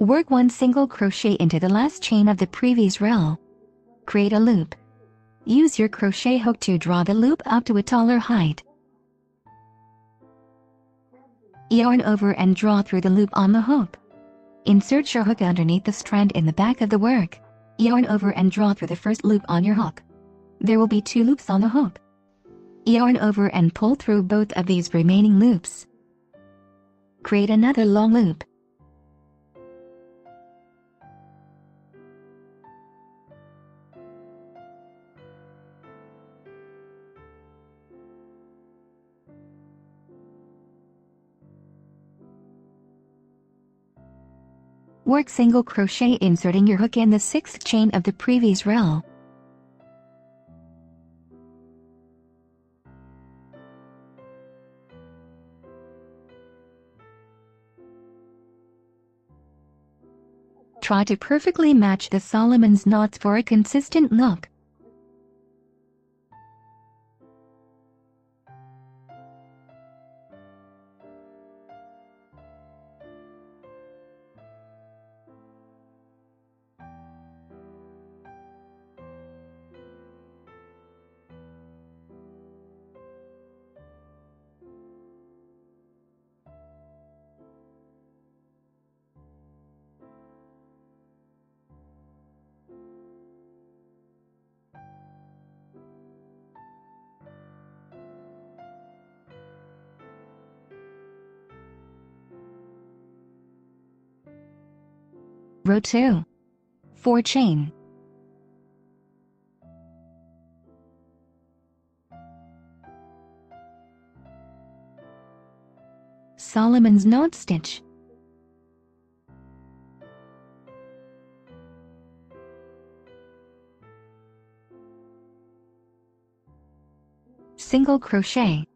Work one single crochet into the last chain of the previous row. Create a loop. Use your crochet hook to draw the loop up to a taller height. Yarn over and draw through the loop on the hook. Insert your hook underneath the strand in the back of the work. Yarn over and draw through the first loop on your hook. There will be 2 loops on the hook. Yarn over and pull through both of these remaining loops. Create another long loop. Work single crochet inserting your hook in the 6th chain of the previous row. Try to perfectly match the Solomon's knots for a consistent look. Row 2. 4 chain. Solomon's knot stitch. Single crochet.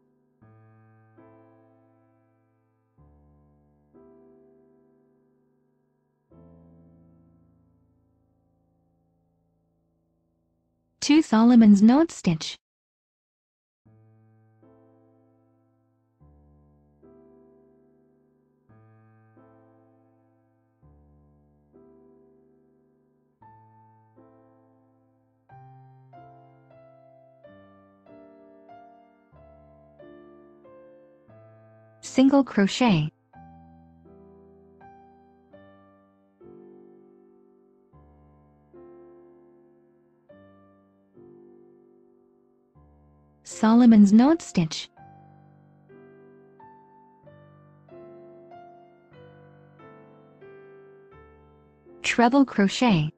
Two Solomon's knot stitch. Single crochet. Solomon's knot stitch. Treble crochet.